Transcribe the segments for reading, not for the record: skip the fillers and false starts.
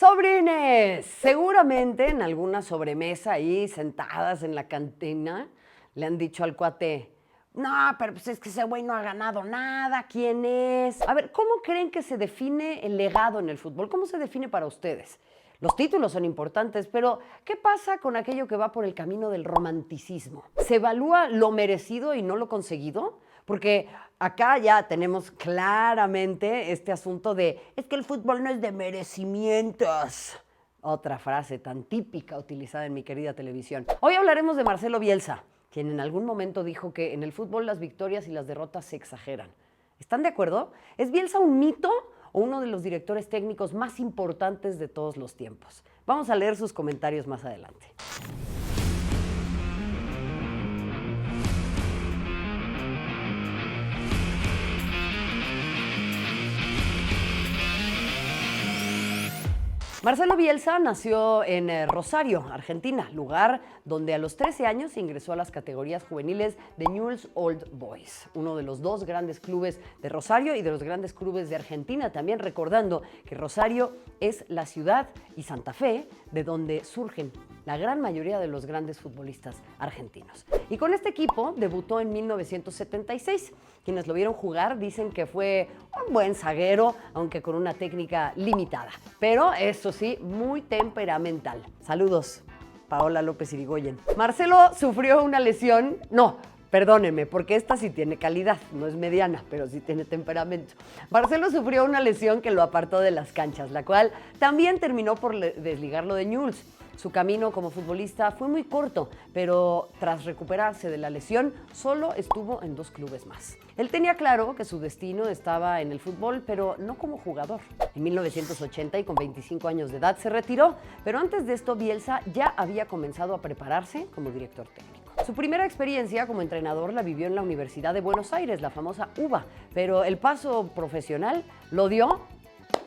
Sobrines, seguramente en alguna sobremesa ahí sentadas en la cantina le han dicho al cuate, no, pero pues es que ese güey no ha ganado nada, ¿quién es? A ver, ¿cómo creen que se define el legado en el fútbol? ¿Cómo se define para ustedes? Los títulos son importantes, pero ¿qué pasa con aquello que va por el camino del romanticismo? ¿Se evalúa lo merecido y no lo conseguido? Porque acá ya tenemos claramente este asunto de es que el fútbol no es de merecimientos. Otra frase tan típica utilizada en mi querida televisión. Hoy hablaremos de Marcelo Bielsa, quien en algún momento dijo que en el fútbol las victorias y las derrotas se exageran. ¿Están de acuerdo? ¿Es Bielsa un mito o uno de los directores técnicos más importantes de todos los tiempos? Vamos a leer sus comentarios más adelante. Marcelo Bielsa nació en Rosario, Argentina, lugar donde a los 13 años ingresó a las categorías juveniles de Newell's Old Boys, uno de los dos grandes clubes de Rosario y de los grandes clubes de Argentina, también recordando que Rosario es la ciudad y Santa Fe de donde surgen la gran mayoría de los grandes futbolistas argentinos. Y con este equipo debutó en 1976. Quienes lo vieron jugar dicen que fue un buen zaguero, aunque con una técnica limitada. Pero eso sí, muy temperamental. Saludos, Paola López Irigoyen. Marcelo sufrió una lesión, perdónenme, porque esta sí tiene calidad, no es mediana, pero sí tiene temperamento. Marcelo sufrió una lesión que lo apartó de las canchas, la cual también terminó por desligarlo de Newell's. Su camino como futbolista fue muy corto, pero tras recuperarse de la lesión, solo estuvo en 2 clubes más. Él tenía claro que su destino estaba en el fútbol, pero no como jugador. En 1980 y con 25 años de edad se retiró, pero antes de esto Bielsa ya había comenzado a prepararse como director técnico. Su primera experiencia como entrenador la vivió en la Universidad de Buenos Aires, la famosa UBA, pero el paso profesional lo dio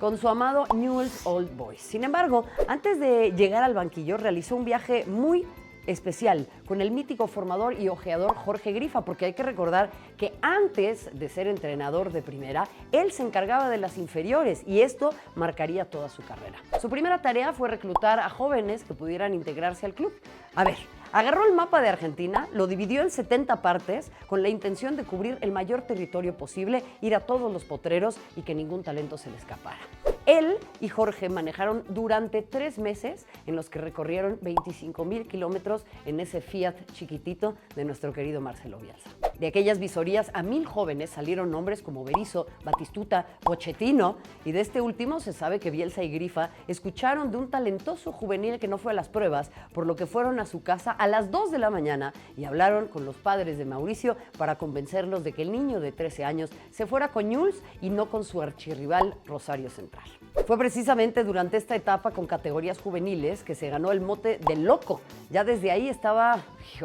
con su amado Newell's Old Boys. Sin embargo, antes de llegar al banquillo, realizó un viaje muy especial con el mítico formador y ojeador Jorge Grifa, porque hay que recordar que antes de ser entrenador de primera, él se encargaba de las inferiores y esto marcaría toda su carrera. Su primera tarea fue reclutar a jóvenes que pudieran integrarse al club. A ver, agarró el mapa de Argentina, lo dividió en 70 partes con la intención de cubrir el mayor territorio posible, ir a todos los potreros y que ningún talento se le escapara. Él y Jorge manejaron durante 3 meses en los que recorrieron 25,000 kilómetros en ese Fiat chiquitito de nuestro querido Marcelo Bielsa. De aquellas visorías a 1,000 jóvenes salieron nombres como Berizzo, Batistuta, Pochettino, y de este último se sabe que Bielsa y Grifa escucharon de un talentoso juvenil que no fue a las pruebas, por lo que fueron a su casa a las 2 de la mañana y hablaron con los padres de Mauricio para convencerlos de que el niño de 13 años se fuera con Newell's y no con su archirrival Rosario Central. Fue precisamente durante esta etapa con categorías juveniles que se ganó el mote de loco. Ya desde ahí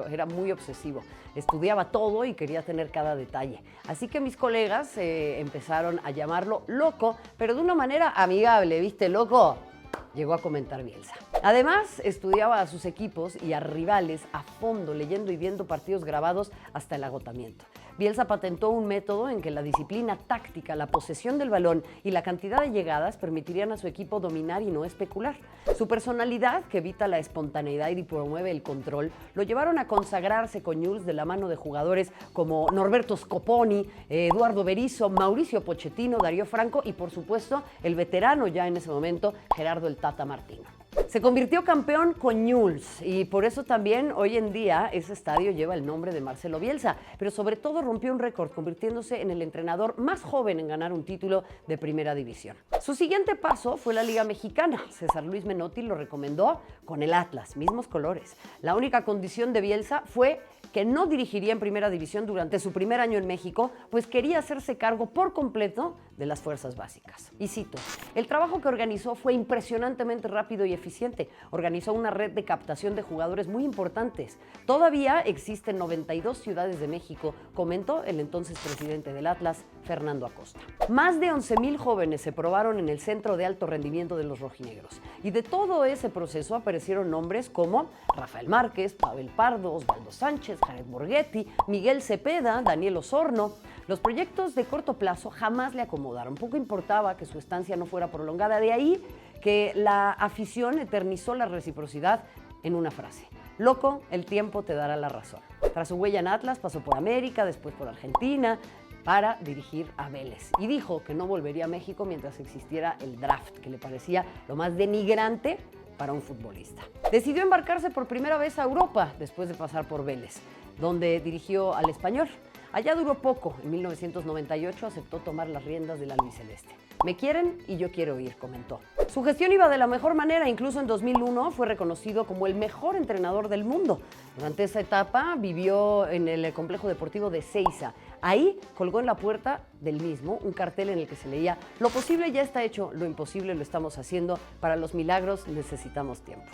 era muy obsesivo. Estudiaba todo y quería tener cada detalle. Así que mis colegas empezaron a llamarlo loco, pero de una manera amigable, ¿viste, loco? Llegó a comentar Bielsa. Además, estudiaba a sus equipos y a rivales a fondo, leyendo y viendo partidos grabados hasta el agotamiento. Bielsa patentó un método en que la disciplina táctica, la posesión del balón y la cantidad de llegadas permitirían a su equipo dominar y no especular. Su personalidad, que evita la espontaneidad y promueve el control, lo llevaron a consagrarse con Newell's de la mano de jugadores como Norberto Scoponi, Eduardo Berizzo, Mauricio Pochettino, Darío Franco y, por supuesto, el veterano ya en ese momento, Gerardo el Tata Martino. Se convirtió campeón con Newell's y por eso también hoy en día ese estadio lleva el nombre de Marcelo Bielsa, pero sobre todo rompió un récord convirtiéndose en el entrenador más joven en ganar un título de primera división. Su siguiente paso fue la Liga Mexicana. César Luis Menotti lo recomendó con el Atlas, mismos colores. La única condición de Bielsa fue que no dirigiría en primera división durante su primer año en México, pues quería hacerse cargo por completo de las fuerzas básicas. Y cito, el trabajo que organizó fue impresionantemente rápido y eficiente. Organizó una red de captación de jugadores muy importantes. Todavía existen 92 ciudades de México, comentó el entonces presidente del Atlas, Fernando Acosta. Más de 11,000 jóvenes se probaron en el centro de alto rendimiento de los rojinegros. Y de todo ese proceso aparecieron nombres como Rafael Márquez, Pavel Pardo, Osvaldo Sánchez, Jared Borghetti, Miguel Cepeda, Daniel Osorno. Los proyectos de corto plazo jamás le acomodaron. Poco importaba que su estancia no fuera prolongada. De ahí que la afición eternizó la reciprocidad en una frase: loco, el tiempo te dará la razón. Tras su huella en Atlas, pasó por América, después por Argentina, para dirigir a Vélez. Y dijo que no volvería a México mientras existiera el draft, que le parecía lo más denigrante para un futbolista. Decidió embarcarse por primera vez a Europa después de pasar por Vélez, donde dirigió al Español. Allá duró poco. En 1998 aceptó tomar las riendas del albiceleste. Me quieren y yo quiero ir, comentó. Su gestión iba de la mejor manera. Incluso en 2001 fue reconocido como el mejor entrenador del mundo. Durante esa etapa vivió en el complejo deportivo de Ezeiza. Ahí colgó en la puerta del mismo un cartel en el que se leía: lo posible ya está hecho, lo imposible lo estamos haciendo, para los milagros necesitamos tiempo.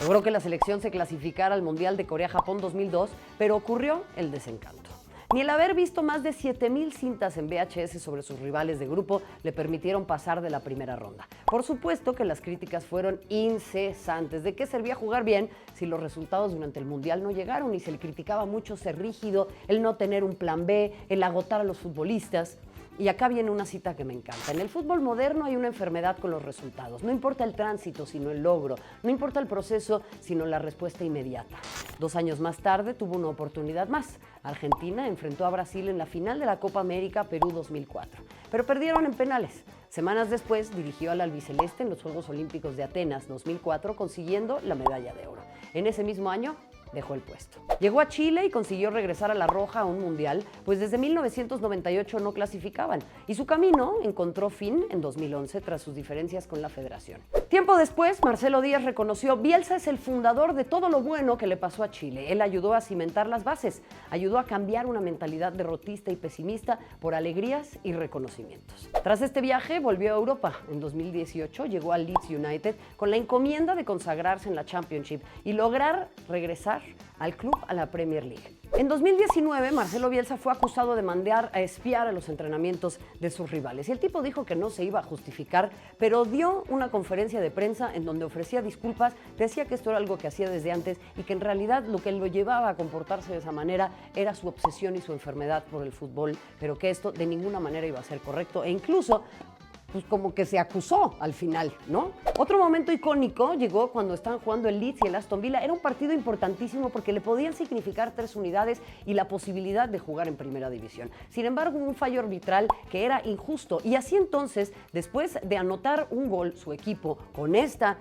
Logró que la selección se clasificara al Mundial de Corea-Japón 2002, pero ocurrió el desencanto. Ni el haber visto más de 7,000 cintas en VHS sobre sus rivales de grupo le permitieron pasar de la primera ronda. Por supuesto que las críticas fueron incesantes. ¿De qué servía jugar bien si los resultados durante el Mundial no llegaron? Y se le criticaba mucho ser rígido, el no tener un plan B, el agotar a los futbolistas. Y acá viene una cita que me encanta. En el fútbol moderno hay una enfermedad con los resultados. No importa el tránsito, sino el logro. No importa el proceso, sino la respuesta inmediata. 2 años más tarde tuvo una oportunidad más. Argentina enfrentó a Brasil en la final de la Copa América Perú 2004, pero perdieron en penales. Semanas después dirigió al albiceleste en los Juegos Olímpicos de Atenas 2004, consiguiendo la medalla de oro. En ese mismo año dejó el puesto. Llegó a Chile y consiguió regresar a la Roja a un mundial, pues desde 1998 no clasificaban, y su camino encontró fin en 2011 tras sus diferencias con la federación. Tiempo después, Marcelo Díaz reconoció: Bielsa es el fundador de todo lo bueno que le pasó a Chile. Él ayudó a cimentar las bases, ayudó a cambiar una mentalidad derrotista y pesimista por alegrías y reconocimientos. Tras este viaje volvió a Europa. En 2018 llegó al Leeds United con la encomienda de consagrarse en la Championship y lograr regresar al club a la Premier League. En 2019, Marcelo Bielsa fue acusado de mandar a espiar a los entrenamientos de sus rivales. Y el tipo dijo que no se iba a justificar, pero dio una conferencia de prensa en donde ofrecía disculpas, decía que esto era algo que hacía desde antes y que en realidad lo que lo llevaba a comportarse de esa manera era su obsesión y su enfermedad por el fútbol, pero que esto de ninguna manera iba a ser correcto, e incluso pues como que se acusó al final, ¿no? Otro momento icónico llegó cuando estaban jugando el Leeds y el Aston Villa. Era un partido importantísimo porque le podían significar 3 unidades y la posibilidad de jugar en primera división. Sin embargo, un fallo arbitral que era injusto, y así entonces, después de anotar un gol su equipo con este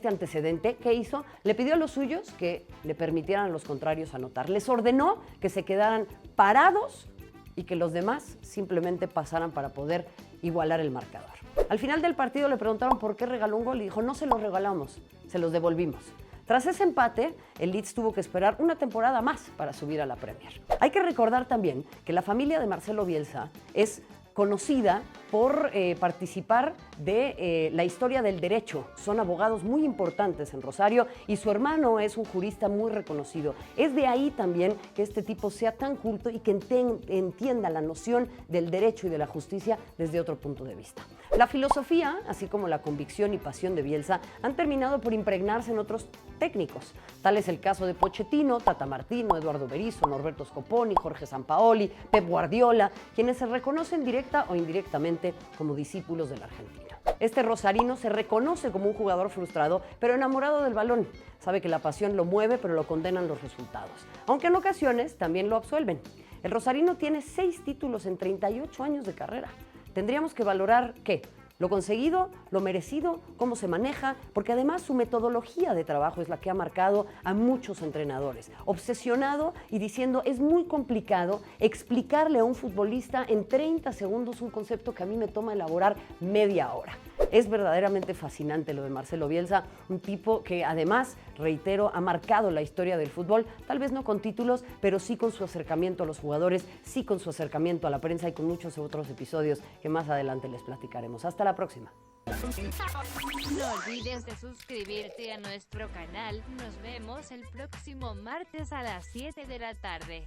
antecedente, ¿qué hizo? Le pidió a los suyos que le permitieran a los contrarios anotar. Les ordenó que se quedaran parados y que los demás simplemente pasaran para poder igualar el marcador. Al final del partido le preguntaron por qué regaló un gol y dijo: no se los regalamos, se los devolvimos. Tras ese empate, el Leeds tuvo que esperar una temporada más para subir a la Premier. Hay que recordar también que la familia de Marcelo Bielsa es conocida por participar de la historia del derecho. Son abogados muy importantes en Rosario y su hermano es un jurista muy reconocido. Es de ahí también que este tipo sea tan culto y que entienda la noción del derecho y de la justicia desde otro punto de vista. La filosofía, así como la convicción y pasión de Bielsa, han terminado por impregnarse en otros técnicos. Tal es el caso de Pochettino, Tata Martino, Eduardo Berizzo, Norberto Scoponi, Jorge Sampaoli, Pep Guardiola, quienes se reconocen directa o indirectamente como discípulos del argentino. Este rosarino se reconoce como un jugador frustrado, pero enamorado del balón. Sabe que la pasión lo mueve, pero lo condenan los resultados, aunque en ocasiones también lo absuelven. El rosarino tiene 6 títulos en 38 años de carrera. Tendríamos que valorar, ¿qué? Lo conseguido, lo merecido, cómo se maneja, porque además su metodología de trabajo es la que ha marcado a muchos entrenadores. Obsesionado y diciendo: es muy complicado explicarle a un futbolista en 30 segundos un concepto que a mí me toma elaborar media hora. Es verdaderamente fascinante lo de Marcelo Bielsa, un tipo que además, reitero, ha marcado la historia del fútbol, tal vez no con títulos, pero sí con su acercamiento a los jugadores, sí con su acercamiento a la prensa y con muchos otros episodios que más adelante les platicaremos. Hasta la próxima. No olvides de suscribirte a nuestro canal. Nos vemos el próximo martes a las 7 de la tarde.